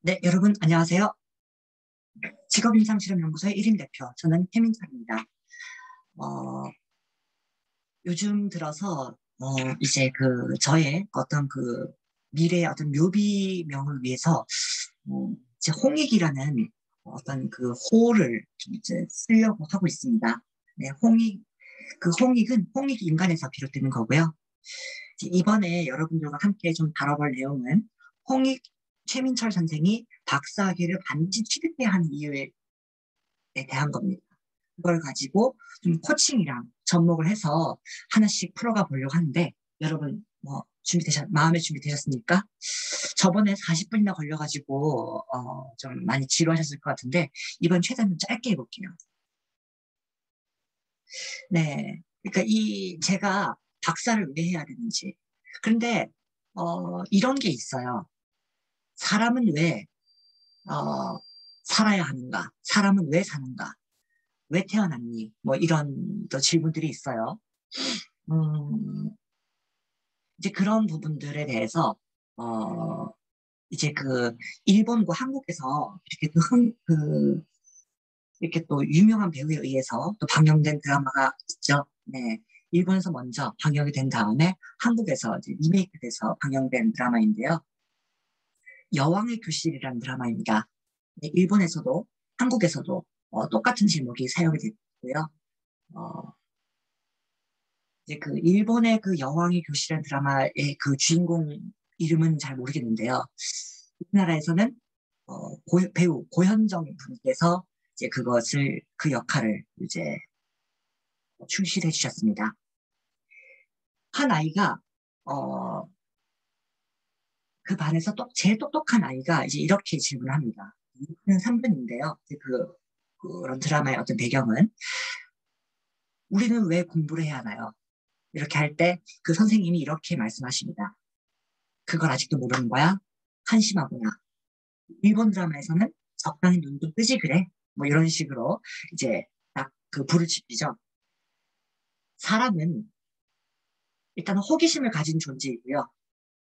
네, 여러분 안녕하세요. 직업인상실험연구소의 1인 대표, 저는 태민철입니다. 어, 요즘 들어서 이제 저의 어떤 미래의 어떤 묘비명을 위해서 이제 홍익이라는 어떤 호를 좀 이제 쓰려고 하고 있습니다. 네, 홍익은 홍익 인간에서 비롯되는 거고요. 이제 이번에 여러분들과 함께 좀 다뤄볼 내용은 홍익 최민철 선생이 박사학위를 반드시 취득해야 하는 이유에 대한 겁니다. 그걸 가지고 좀 코칭이랑 접목을 해서 하나씩 풀어가 보려고 하는데, 여러분 마음의 준비되셨습니까? 저번에 40분이나 걸려가지고 좀 많이 지루하셨을 것 같은데, 이번 최대한 좀 짧게 해볼게요. 네, 그러니까 제가 박사를 왜 해야 되는지. 그런데 이런 게 있어요. 사람은 왜 어, 살아야 하는가? 사람은 왜 사는가? 왜 태어났니? 뭐 이런 또 질문들이 있어요. 음, 이제 그런 부분들에 대해서, 어, 이제 일본과 한국에서 이렇게 이렇게 또 유명한 배우에 의해서 또 방영된 드라마가 있죠. 네. 일본에서 먼저 방영이 된 다음에 한국에서 이제 리메이크 돼서 방영된 드라마인데요. 여왕의 교실이라는 드라마입니다. 네, 일본에서도 한국에서도 똑같은 제목이 사용이 됐고요. 어, 이제 일본의 여왕의 교실이라는 드라마의 주인공 이름은 잘 모르겠는데요. 우리나라에서는 배우 고현정 분께서 이제 그 역할을 이제 충실해 주셨습니다. 한 아이가 어, 그 반에서 제일 똑똑한 아이가 이제 이렇게 질문을 합니다. 2분 3분인데요. 그런 드라마의 어떤 배경은 우리는 왜 공부를 해야 하나요? 이렇게 할 때 그 선생님이 이렇게 말씀하십니다. 그걸 아직도 모르는 거야? 한심하구나. 일본 드라마에서는 적당히 눈도 뜨지 그래? 뭐 이런 식으로 이제 딱 불을 지피죠. 사람은 일단 호기심을 가진 존재이고요.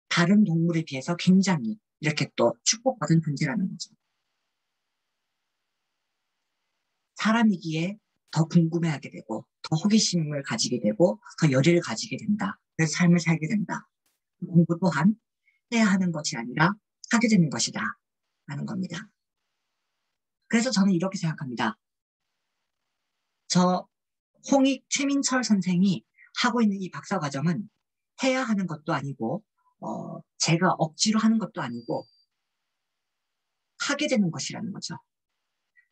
다른 동물에 비해서 굉장히 이렇게 또 축복받은 존재라는 거죠. 사람이기에 더 궁금해하게 되고, 더 호기심을 가지게 되고, 더 열의를 가지게 된다. 그래서 삶을 살게 된다. 공부 또한 해야 하는 것이 아니라 하게 되는 것이다. 라는 겁니다. 그래서 저는 이렇게 생각합니다. 저 홍익 최민철 선생이 하고 있는 이 박사 과정은 해야 하는 것도 아니고, 제가 억지로 하는 것도 아니고, 하게 되는 것이라는 거죠.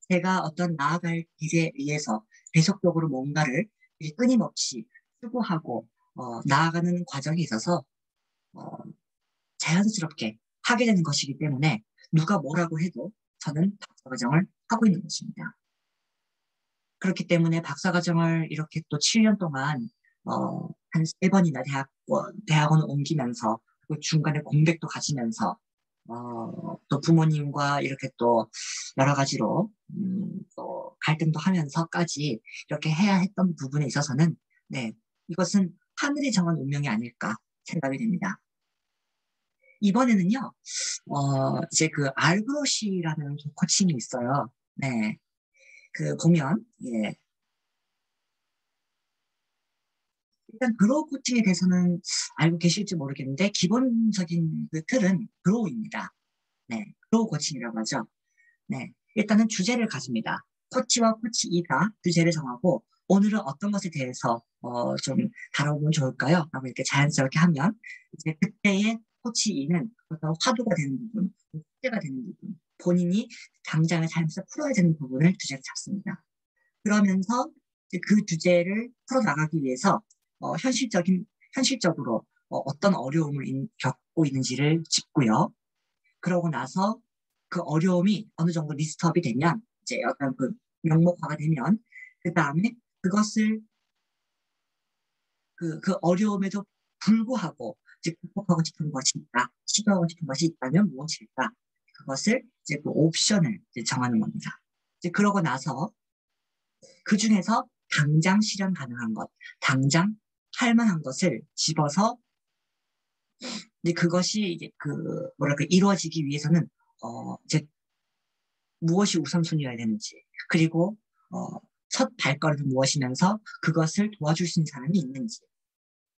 제가 어떤 나아갈 길에 의해서 계속적으로 뭔가를 끊임없이 추구하고, 나아가는 과정에 있어서, 어, 자연스럽게 하게 되는 것이기 때문에, 누가 뭐라고 해도 저는 박사 과정을 하고 있는 것입니다. 그렇기 때문에 박사 과정을 이렇게 또 7년 동안 한 3번이나 대학원을 옮기면서 그 중간에 공백도 가지면서 또 부모님과 이렇게 또 여러 가지로 또 갈등도 하면서까지 이렇게 해야 했던 부분에 있어서는 네, 이것은 하늘이 정한 운명이 아닐까 생각이 됩니다. 이번에는요, 이제 알그로시라는 코칭이 있어요. 네, 보면, 예, 일단 그로우 코칭에 대해서는 알고 계실지 모르겠는데 기본적인 틀은 그로우입니다. 네, 그로우 코칭이라고 하죠. 네, 일단은 주제를 가집니다. 코치와 코치 E가 주제를 정하고 오늘은 어떤 것에 대해서 좀 다뤄보면 좋을까요? 라고 이렇게 자연스럽게 하면 이제 그때의 코치 E는 어떤 화두가 되는 부분, 숙제가 되는 부분, 본인이 당장을 삶에서 풀어야 되는 부분을 주제로 잡습니다. 그러면서 이제 그 주제를 풀어나가기 위해서 현실적으로 떤 어려움을 겪고 있는지를 짚고요. 그러고 나서 그 어려움이 어느 정도 리스트업이 되면 이제 어떤 명목화가 되면 그 다음에 그것을 그 어려움에도 불구하고 이제 극복하고 싶은 것이 있다, 시도하고 싶은 것이 있다면 무엇일까? 그것을 이제 옵션을 이제 정하는 겁니다. 이제 그러고 나서 그 중에서 당장 실현 가능한 것, 당장 할 만한 것을 집어서 이제 그것이 이제 뭐랄까 이루어지기 위해서는 이제 무엇이 우선순위여야 되는지, 그리고 첫 발걸음이 무엇이면서 그것을 도와줄 수 있는 사람이 있는지,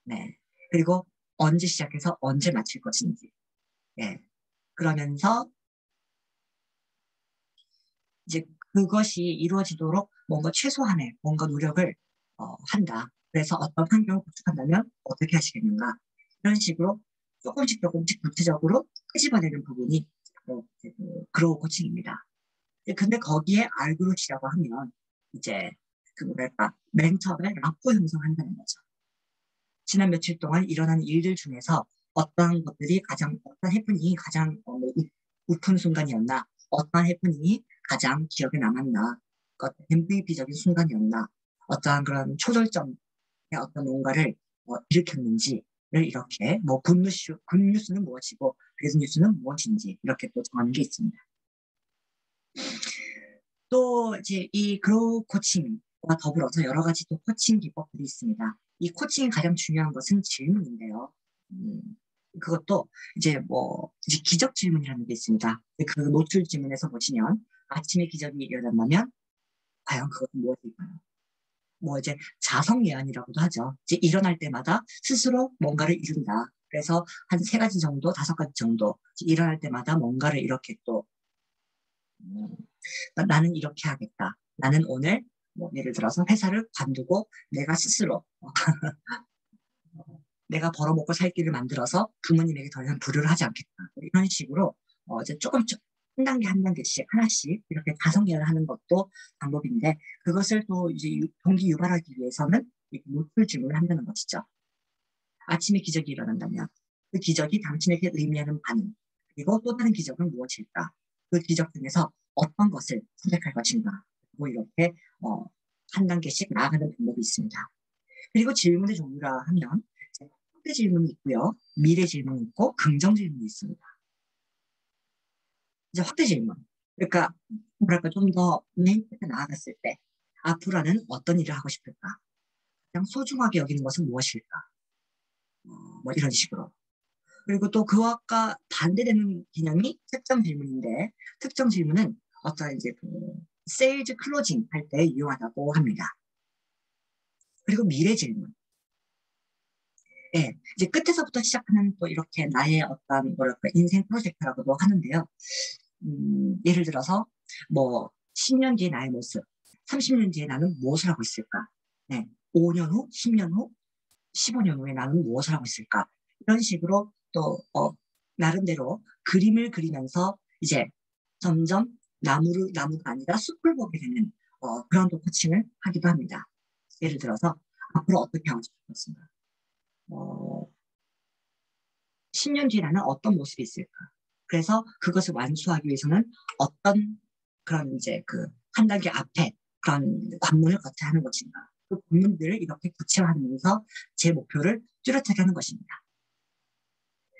네. 그리고 언제 시작해서 언제 마칠 것인지, 네. 그러면서 이제 그것이 이루어지도록 뭔가 최소한의 뭔가 노력을 한다. 그래서 어떤 환경을 구축한다면 어떻게 하시겠는가? 이런 식으로 조금씩 조금씩 구체적으로 끄집어내는 부분이 그로우 코칭입니다. 근데 거기에 알그루시라고 하면 이제 그 뭐랄까 맨 처음에 라포 형성한다는 거죠. 지난 며칠 동안 일어난 일들 중에서 어떤 것들이 가장 어떤 해프닝이 가장 웃픈 순간이었나, 어떤 해프닝이 가장 기억에 남았나, 어떤 MVP적인 순간이었나, 어떠한 그런 초절점의 어떤 뭔가를 일으켰는지를 이렇게 뭐 굿뉴스는 무엇이고 배드뉴스는 무엇인지 이렇게 또 정하는 게 있습니다. 또 이제 이 그로우 코칭과 더불어서 여러 가지 또 코칭 기법들이 있습니다. 이 코칭이 가장 중요한 것은 질문인데요. 그것도 이제 이제 기적 질문이라는 게 있습니다. 그 노출 질문에서 보시면 아침에 기적이 일어난다면 과연 그것은 무엇일까요? 이제 자성 예언이라고도 하죠. 이제 일어날 때마다 스스로 뭔가를 이룬다. 그래서 한 3가지 정도, 5가지 정도 일어날 때마다 뭔가를 이렇게 또 나는 이렇게 하겠다. 나는 오늘 예를 들어서 회사를 관두고 내가 스스로 내가 벌어먹고 살 길을 만들어서 부모님에게 더 이상 불효를 하지 않겠다. 이런 식으로 이제 조금 한 단계 한 단계씩 하나씩 이렇게 가성계를 하는 것도 방법인데 그것을 또 이제 동기 유발하기 위해서는 노출 질문을 한다는 것이죠. 아침에 기적이 일어난다면 그 기적이 당신에게 의미하는 반응 그리고 또 다른 기적은 무엇일까? 그 기적 중에서 어떤 것을 선택할 것인가? 이렇게 한 단계씩 나아가는 방법이 있습니다. 그리고 질문의 종류라 하면 확대 질문이 있고요. 미래 질문이 있고 긍정 질문이 있습니다. 이제 확대 질문. 그러니까 뭐랄까 좀 더 맨 끝에 나아갔을 때 앞으로는 어떤 일을 하고 싶을까? 가장 소중하게 여기는 것은 무엇일까? 이런 식으로. 그리고 또 그것과 반대되는 개념이 특정 질문인데 특정 질문은 어떤 이제 세일즈 클로징 할 때 유용하다고 합니다. 그리고 미래 질문. 예, 이제 끝에서부터 시작하는 또 이렇게 나의 어떤 뭐랄까 인생 프로젝트라고도 하는데요. 예를 들어서 10년 뒤의 나의 모습, 30년 뒤에 나는 무엇을 하고 있을까? 네, 5년 후, 10년 후, 15년 후에 나는 무엇을 하고 있을까? 이런 식으로 또 나름대로 그림을 그리면서 이제 점점 나무가 아니라 숲을 보게 되는 그런 또 코칭을 하기도 합니다. 예를 들어서 앞으로 어떻게 하고 싶습니까? 10년 뒤에 나는 어떤 모습이 있을까? 그래서 그것을 완수하기 위해서는 어떤 그런 이제 한 단계 앞에 그런 관문을 거쳐야 하는 것인가? 그 관문들을 이렇게 구체화하면서 제 목표를 뚜렷하게 하는 것입니다.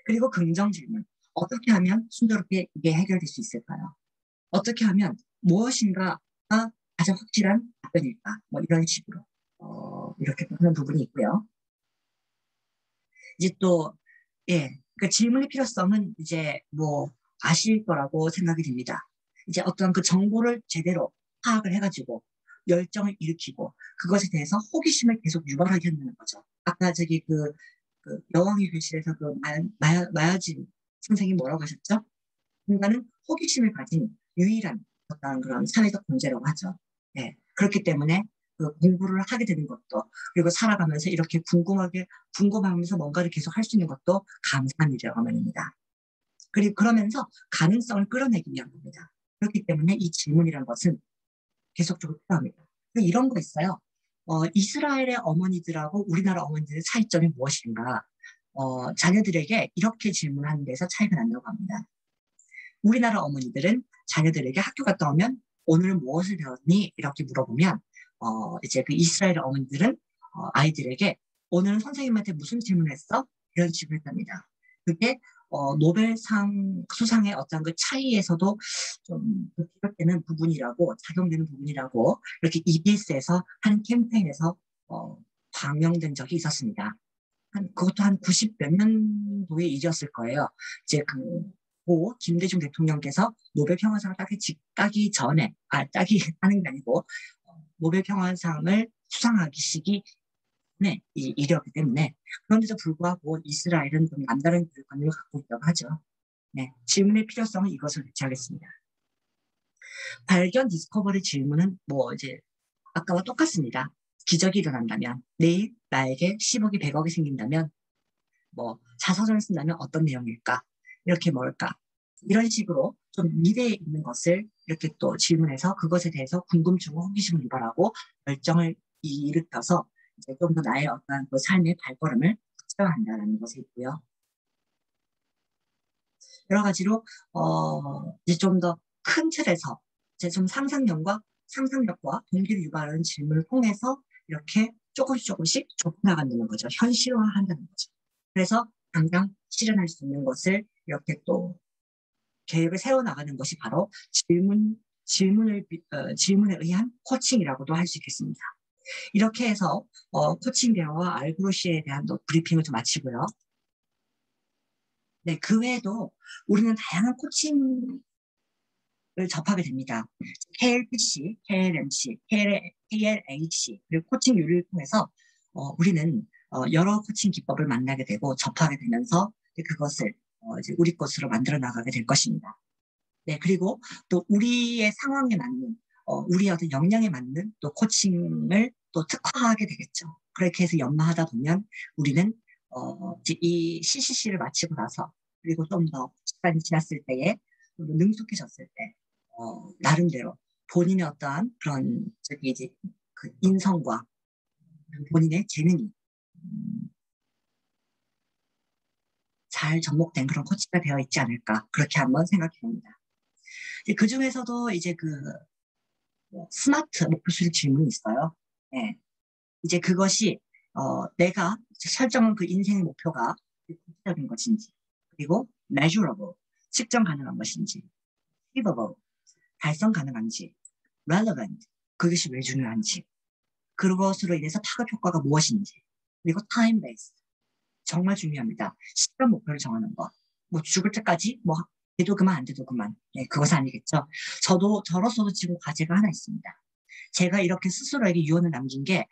그리고 긍정 질문. 어떻게 하면 순조롭게 이게 해결될 수 있을까요? 어떻게 하면 무엇인가가 가장 확실한 답변일까? 이런 식으로 이렇게 하는 부분이 있고요. 이제 또 그 질문의 필요성은 이제 아실 거라고 생각이 듭니다. 이제 어떤 그 정보를 제대로 파악을 해가지고 열정을 일으키고 그것에 대해서 호기심을 계속 유발하게 한다는 거죠. 아까 저기 여왕의 교실에서 마야진 선생님이 뭐라고 하셨죠? 인간은 호기심을 가진 유일한 어떤 그런 사회적 존재라고 하죠. 네. 그렇기 때문에 공부를 하게 되는 것도 그리고 살아가면서 이렇게 궁금하면서 뭔가를 계속 할 수 있는 것도 감사한 일이라고 말입니다. 그리고 그러면서 가능성을 끌어내기 위한 겁니다. 그렇기 때문에 이 질문이라는 것은 계속적으로 필요합니다. 이런 거 있어요. 이스라엘의 어머니들하고 우리나라 어머니들의 차이점이 무엇인가? 자녀들에게 이렇게 질문하는 데서 차이가 난다고 합니다. 우리나라 어머니들은 자녀들에게 학교 갔다 오면 오늘 무엇을 배웠니? 이렇게 물어보면 이제 그 이스라엘 어머니들은 아이들에게 오늘은 선생님한테 무슨 질문을 했어? 이런 식으로 했답니다. 그게 노벨상 수상의 어떤 그 차이에서도 좀 비롯되는 부분이라고 작용되는 부분이라고 이렇게 EBS에서 한 캠페인에서 방영된 적이 있었습니다. 그것도 한 90 몇 년도에 일이었을 거예요. 이제 고 김대중 대통령께서 노벨 평화상을 따기 전에, 따기 하는 게 아니고, 노벨 평화상을 수상하기 시기 네, 이력이기 때문에 그런데도 불구하고 이스라엘은 좀 남다른 교육관을 갖고 있다고 하죠. 네, 질문의 필요성은 이것을 대체하겠습니다. 발견 디스커버리 질문은 뭐 이제 아까와 똑같습니다. 기적이 일어난다면, 내일 나에게 10억이 100억이 생긴다면, 뭐 자서전을 쓴다면 어떤 내용일까? 이렇게 뭘까? 이런 식으로 좀 미래에 있는 것을 이렇게 또 질문해서 그것에 대해서 궁금증과 호기심을 유발하고 결정을 일으켜서 이제 좀 더 나의 어떤 그 삶의 발걸음을 확장한다는 것이 있고요. 여러 가지로 이제 좀 더 큰 틀에서 이제 좀 상상력과 동기를 유발하는 질문을 통해서 이렇게 조금씩 좁혀나간다는 거죠. 현실화한다는 거죠. 그래서 당장 실현할 수 있는 것을 이렇게 또 계획을 세워나가는 것이 바로 질문에 의한 코칭이라고도 할 수 있겠습니다. 이렇게 해서 코칭 대화와 알고리시에 대한 브리핑을 좀 마치고요. 네, 그 외에도 우리는 다양한 코칭을 접하게 됩니다. KLPC, KLMC, KLH, 그리고 코칭 요리를 통해서 우리는 여러 코칭 기법을 만나게 되고 접하게 되면서 그것을 이제 우리 것으로 만들어 나가게 될 것입니다. 네, 그리고 또 우리의 상황에 맞는, 우리의 어떤 역량에 맞는 또 코칭을 또 특화하게 되겠죠. 그렇게 해서 연마하다 보면 우리는 이제 이 CCC를 마치고 나서 그리고 좀 더 시간이 지났을 때에 능숙해졌을 때 나름대로 본인의 어떠한 그런 저기 이제 그 인성과 본인의 재능이 잘 접목된 그런 코치가 되어 있지 않을까 그렇게 한번 생각해 봅니다. 그 중에서도 이제 그 스마트 목표 수립 질문이 있어요. 네. 이제 그것이 내가 설정한 그 인생의 목표가 구체적인 것인지, 그리고 measurable, 측정 가능한 것인지, achievable, 달성 가능한지, relevant, 그것이 왜 중요한지, 그것으로 인해서 파급 효과가 무엇인지, 그리고 time based, 정말 중요합니다. 시간 목표를 정하는 것. 뭐 죽을 때까지 뭐 돼도 그만 안 돼도 그만. 네, 그것은 아니겠죠. 저로서도 지금 과제가 하나 있습니다. 제가 이렇게 스스로에게 유언을 남긴 게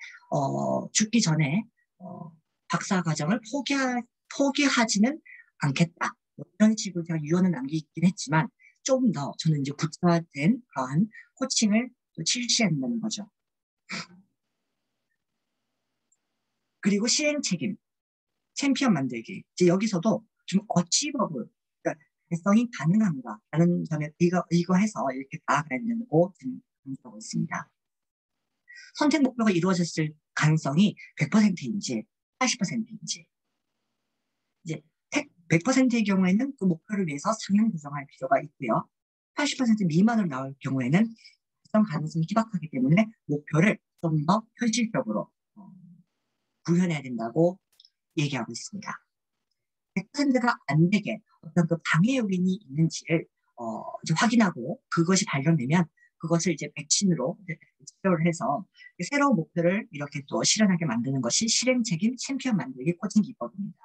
죽기 전에 박사 과정을 포기하지는 않겠다. 뭐 이런 식으로 제가 유언을 남기긴 했지만 좀 더 저는 이제 구체화된 그러한 코칭을 또 실시한다는 거죠. 그리고 실행 책임, 챔피언 만들기. 이제 여기서도 좀 어치버블, 그러니까 달성이 가능한가라는 점에 이거 해서 이렇게 나아가려고 지금 강조하고 있습니다. 선택 목표가 이루어졌을 가능성이 100%인지 80%인지 이제 100%의 경우에는 그 목표를 위해서 상향 조정할 필요가 있고요. 80% 미만으로 나올 경우에는 달성 가능성이 희박하기 때문에 목표를 좀 더 현실적으로 구현해야 된다고 얘기하고 있습니다. 100%가 안 되게 어떤 그 방해 요인이 있는지를 이제 확인하고 그것이 발견되면 그것을 이제 백신으로 치료를 해서 새로운 목표를 이렇게 또 실현하게 만드는 것이 실행 책임 챔피언 만들기 코칭 기법입니다.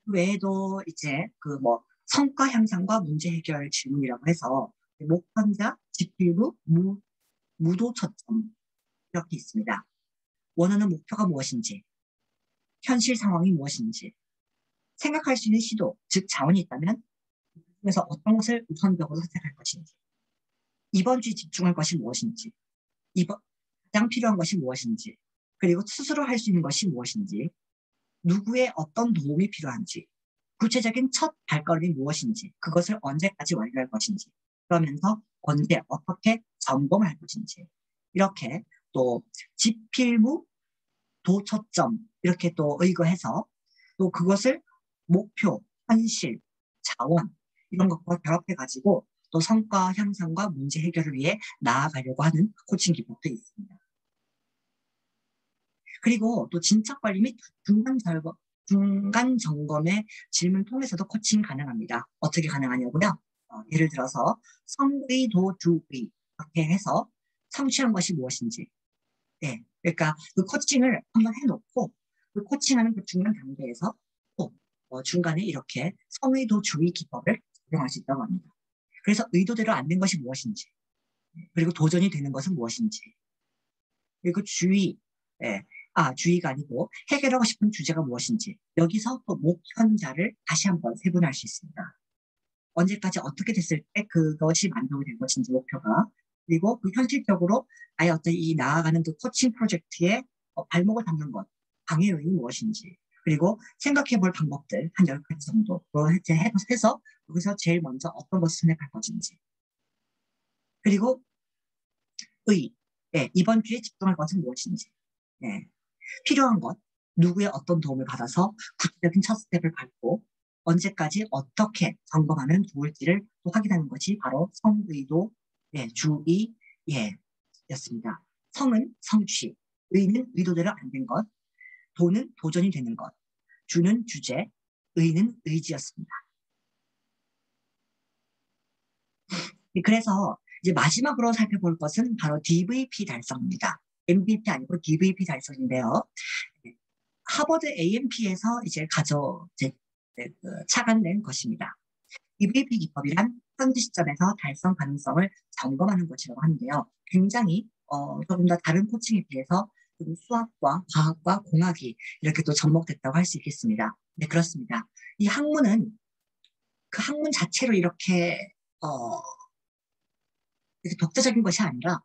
그 외에도 이제 그 뭐 성과 향상과 문제 해결 질문이라고 해서 목표자, 지필부, 무도 초점 이렇게 있습니다. 원하는 목표가 무엇인지, 현실 상황이 무엇인지, 생각할 수 있는 시도, 즉 자원이 있다면 그래서 어떤 것을 우선적으로 선택할 것인지, 이번 주에 집중할 것이 무엇인지, 가장 필요한 것이 무엇인지, 그리고 스스로 할 수 있는 것이 무엇인지, 누구의 어떤 도움이 필요한지, 구체적인 첫 발걸음이 무엇인지, 그것을 언제까지 완료할 것인지, 그러면서 언제 어떻게 점검할 것인지, 이렇게 또 지필무, 도처점 이렇게 또 의거해서 또 그것을 목표, 현실, 자원 이런 것과 결합해가지고 또 성과 향상과 문제 해결을 위해 나아가려고 하는 코칭 기법도 있습니다. 그리고 또 진척 관리 및 중간 점검의 질문 통해서도 코칭 가능합니다. 어떻게 가능하냐고요? 예를 들어서 성의도주의 이렇게 해서 성취한 것이 무엇인지. 네, 그러니까 그 코칭을 한번 해놓고 그 코칭하는 그 중간 단계에서 또 중간에 이렇게 성의도 주의 기법을 적용할 수 있다고 합니다. 그래서 의도대로 안 된 것이 무엇인지, 그리고 도전이 되는 것은 무엇인지, 그리고 주의, 예, 주의가 아니고 해결하고 싶은 주제가 무엇인지, 여기서 또 목현자를 다시 한번 세분할 수 있습니다. 언제까지 어떻게 됐을 때 그것이 만족이 된 것인지 목표가, 그리고 그 현실적으로 아예 어떤 이 나아가는 그 코칭 프로젝트의 발목을 잡는 것, 방해 요인이 무엇인지, 그리고 생각해 볼 방법들 한 10가지 정도 해서 여기서 제일 먼저 어떤 것을 선택할 것인지, 그리고 이번 기회에 집중할 것은 무엇인지, 예, 필요한 것, 누구의 어떤 도움을 받아서 구체적인 첫 스텝을 밟고 언제까지 어떻게 점검하면 좋을지를 또 확인하는 것이 바로 성의도, 주의, 였습니다. 성은 성취, 의는 의도대로 안 된 것, 도는 도전이 되는 것, 주는 주제, 의는 의지였습니다. 그래서 이제 마지막으로 살펴볼 것은 바로 DVP 달성입니다. MVP 아니고 DVP 달성인데요. 하버드 AMP에서 이제 착안된 것입니다. DVP 기법이란 현지 시점에서 달성 가능성을 점검하는 것이라고 하는데요. 굉장히 조금 더 다른 코칭에 비해서 좀 수학과 과학과 공학이 이렇게 또 접목됐다고 할 수 있겠습니다. 네, 그렇습니다. 이 학문은 그 학문 자체로 이렇게 독자적인 것이 아니라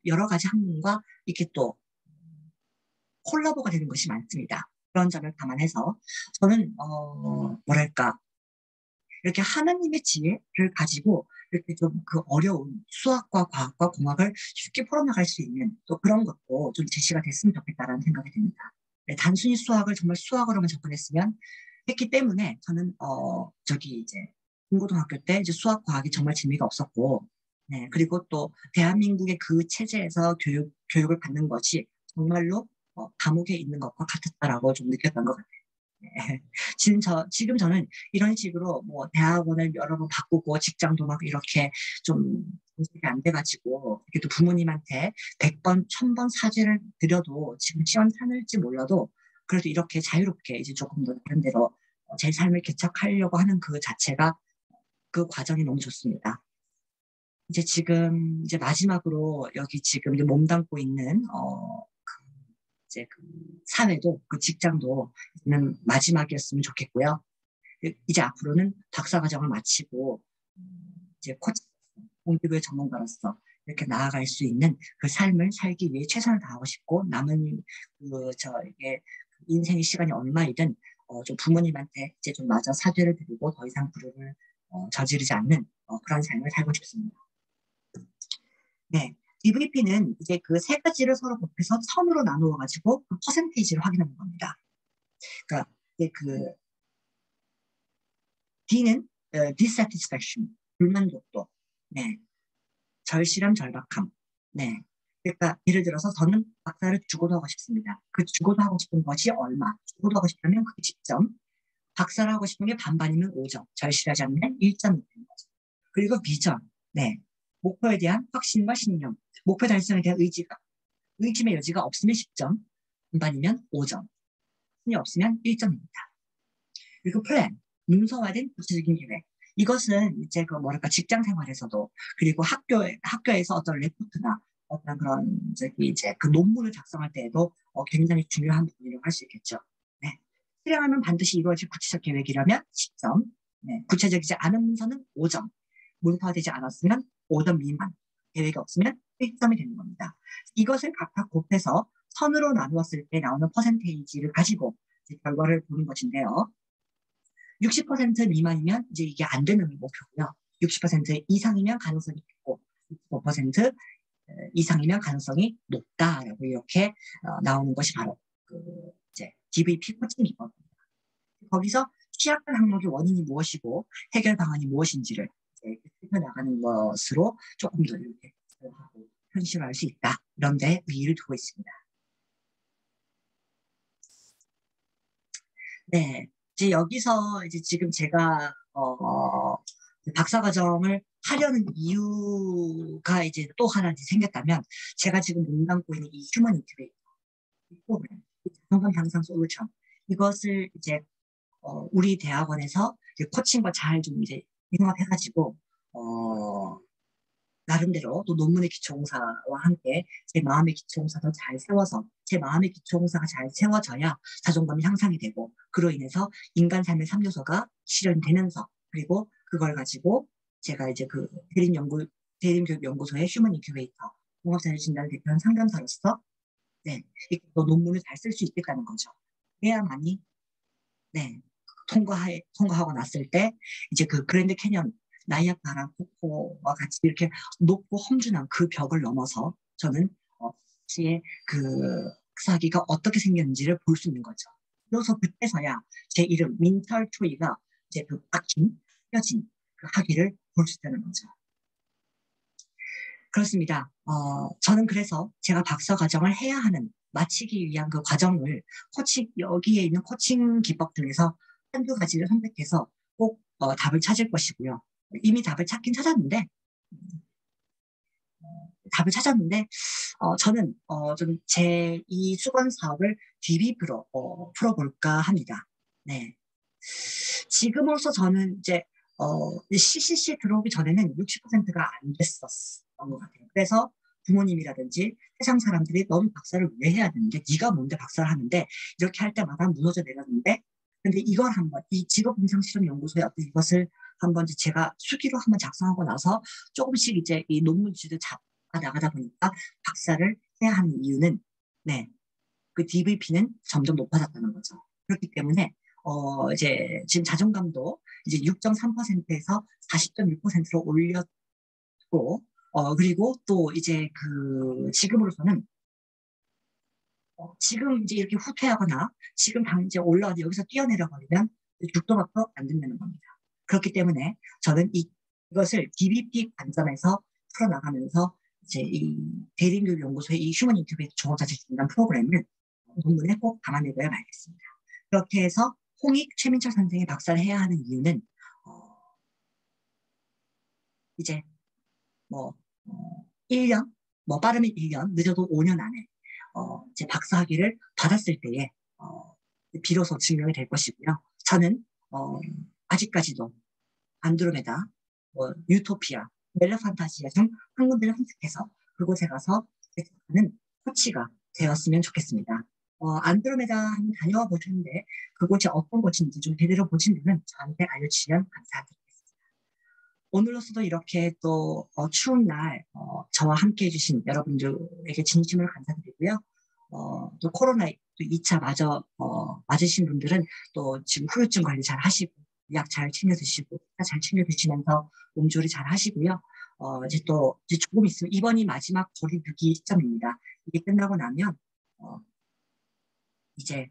여러 가지 학문과 이렇게 또 콜라보가 되는 것이 많습니다. 그런 점을 감안해서 저는 뭐랄까 이렇게 하나님의 지혜를 가지고 이렇게 좀 그 어려운 수학과 과학과 공학을 쉽게 풀어나갈 수 있는 또 그런 것도 좀 제시가 됐으면 좋겠다라는 생각이 듭니다. 네, 단순히 수학을 정말 수학으로만 접근했으면 했기 때문에 저는 이제 중고등학교 때 이제 수학 과학이 정말 재미가 없었고, 네, 그리고 또 대한민국의 그 체제에서 교육을 받는 것이 정말로 감옥에 있는 것과 같았다라고 좀 느꼈던 것 같아요. 네. 지금 저는 이런 식으로 뭐 대학원을 여러 번 바꾸고 직장도 막 이렇게 좀 연습이 안 돼가지고 이렇게 또 부모님한테 100번, 1000번 사죄를 드려도 지금 시원찮을지 몰라도 그래도 이렇게 자유롭게 이제 조금 더 다른 데로 제 삶을 개척하려고 하는 그 자체가 그 과정이 너무 좋습니다. 이제 지금 이제 마지막으로 여기 지금 이제 몸담고 있는 이제 그 사회도 그 직장도 이제는 마지막이었으면 좋겠고요. 이제 앞으로는 박사과정을 마치고 이제 코치 공기부의 전문가로서 이렇게 나아갈 수 있는 그 삶을 살기 위해 최선을 다하고 싶고 남은 이게 인생의 시간이 얼마이든 좀 부모님한테 이제 좀 마저 사죄를 드리고 더 이상 불효를 저지르지 않는 그런 삶을 살고 싶습니다. 네. DVP는 이제 그 세 가지를 서로 곱해서 선으로 나누어 가지고 그 퍼센테이지를 확인하는 겁니다. 그러니까 이제 그 D는 dissatisfaction, 불만족도, 네, 절실함, 절박함, 네. 그러니까 예를 들어서 저는 박사를 죽어도 하고 싶습니다. 그 죽어도 하고 싶은 것이 얼마? 죽어도 하고 싶다면 그게 10점. 박사를 하고 싶은 게 반반이면 5점. 절실하지 않으면 1점이 되는 거죠. 그리고 비전, 네. 목표에 대한 확신과 신념, 목표 달성에 대한 의심의 여지가 없으면 10점, 반반이면 5점, 확신이 없으면 1점입니다. 그리고 플랜, 문서화된 구체적인 계획. 이것은 이제 그 뭐랄까 직장 생활에서도 그리고 학교에서 어떤 레포트나 어떤 그런 이제 그 논문을 작성할 때에도 굉장히 중요한 부분이라고 할 수 있겠죠. 네. 실행하면 반드시 이루어질 구체적 계획이라면 10점. 네. 구체적이지 않은 문서는 5점. 문서화되지 않았으면 5점 미만. 계획이 없으면 1점이 되는 겁니다. 이것을 각각 곱해서 선으로 나누었을 때 나오는 퍼센테이지를 가지고 결과를 보는 것인데요. 60% 미만이면 이제 이게 안 되는 목표고요. 60% 이상이면 가능성이 있고 65% 이상이면 가능성이 높다라고 이렇게 나오는 것이 바로 그 이제 DVP 코칭 기법입니다. 거기서 취약한 항목의 원인이 무엇이고 해결 방안이 무엇인지를 살펴나가는 것으로 조금 더 이렇게 하고 현실화할 수 있다. 이런 데 의의를 두고 있습니다. 네. 이제 여기서 이제 지금 제가 박사과정을 하려는 이유가 이제 또 하나 생겼다면 제가 지금 몸담고 있는 이 휴먼 인큐베이터 프로그램, 자동감 향상 솔루션 이것을 이제 우리 대학원에서 코칭과 잘 좀 이제 융합해가지고, 나름대로 또 논문의 기초공사와 함께 제 마음의 기초공사도 잘 세워서 제 마음의 기초공사가 잘 세워져야 자존감이 향상이 되고 그로 인해서 인간 삶의 3요소가 실현되면서 그리고 그걸 가지고 제가 이제 그 대림교육연구소의 휴먼 인큐베이터 종합자료진단 대표한 상담사로서 네, 또 논문을 잘 쓸 수 있겠다는 거죠. 그래야만이 네, 통과하고 났을 때 이제 그 그랜드 캐년 나이아가라 폭포와 같이 이렇게 높고 험준한 그 벽을 넘어서 저는 시의 그 학사기가 어떻게 생겼는지를 볼 수 있는 거죠. 그래서 그때서야 제 이름 민철초이가 이제 그 박힌 펴진 그 학위를 볼 수 있다는 거죠. 그렇습니다. 저는 그래서 제가 박사 과정을 해야 하는 마치기 위한 그 과정을 여기에 있는 코칭 기법 중에서 한두 가지를 선택해서 꼭 답을 찾을 것이고요. 이미 답을 찾긴 찾았는데, 저는 좀 제 이 수건 사업을 DBP로 풀어볼까 합니다. 네. 지금으로서 저는 이제 CCC 들어오기 전에는 60%가 안 됐었던 것 같아요. 그래서 부모님이라든지 세상 사람들이 너는 박사를 왜 해야 되는데 네가 뭔데 박사를 하는데 이렇게 할 때마다 무너져 내렸는데 근데 이걸 한번 이 직업임상실험연구소에 어떤 이것을 한번 이제 제가 수기로 한번 작성하고 나서 조금씩 이제 이 논문 주제를 잡아 나가다 보니까 박사를 해야 하는 이유는 네, 그 DVP는 점점 높아졌다는 거죠. 그렇기 때문에 이제 지금 자존감도 이제 6.3%에서 40.1%로 올렸고 그리고 또 이제 그 지금으로서는 지금 이제 이렇게 후퇴하거나 지금 이제 올라와서 여기서 뛰어내려 버리면 죽도 밥도 안 된다는 겁니다. 그렇기 때문에 저는 이것을 DBP 관점에서 풀어나가면서 이제 이 대림교육연구소의 이 휴먼 인큐베이터 종합자질 진단 프로그램을 논문에 꼭 담아내고야 말겠습니다. 그렇게 해서 홍익 최민철 선생이 박사를 해야 하는 이유는 이제 뭐 1년, 뭐 빠르면 1년, 늦어도 5년 안에 이제 박사 학위를 받았을 때에 비로소 증명이 될 것이고요. 저는 아직까지도 안드로메다, 뭐 유토피아, 멜로판타지아 등 학문들을 선택해서 그곳에 가서 하는 코치가 되었으면 좋겠습니다. 안드로메다 한번 다녀와 보셨는데 그곳이 어떤 곳인지 좀 제대로 보신 분은 저한테 알려주시면 감사드리겠습니다. 오늘로서도 이렇게 또 추운 날 저와 함께 해주신 여러분들에게 진심으로 감사드리고요. 또 코로나 또 2차 맞으신 분들은 또 지금 후유증 관리 잘 하시고 약 잘 챙겨 드시고 잘 챙겨 드시면서 몸조리 잘 하시고요. 이제 또 이제 조금 있으면 이번이 마지막 거리두기 시점입니다. 이게 끝나고 나면 이제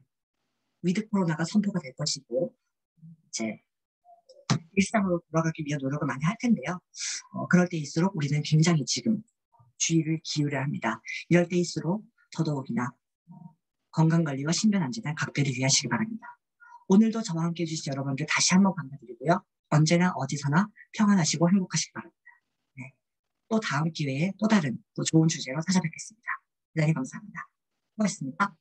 위드 코로나가 선포가 될 것이고 이제 일상으로 돌아가기 위한 노력을 많이 할 텐데요. 그럴 때일수록 우리는 굉장히 지금 주의를 기울여야 합니다. 이럴 때일수록 더더욱이나 건강관리와 신변안전을 각별히 유의하시기 바랍니다. 오늘도 저와 함께 해주신 여러분들 다시 한번 감사드리고요. 언제나 어디서나 평안하시고 행복하시기 바랍니다. 네. 또 다음 기회에 또 다른 또 좋은 주제로 찾아뵙겠습니다. 대단히 감사합니다. 고맙습니다.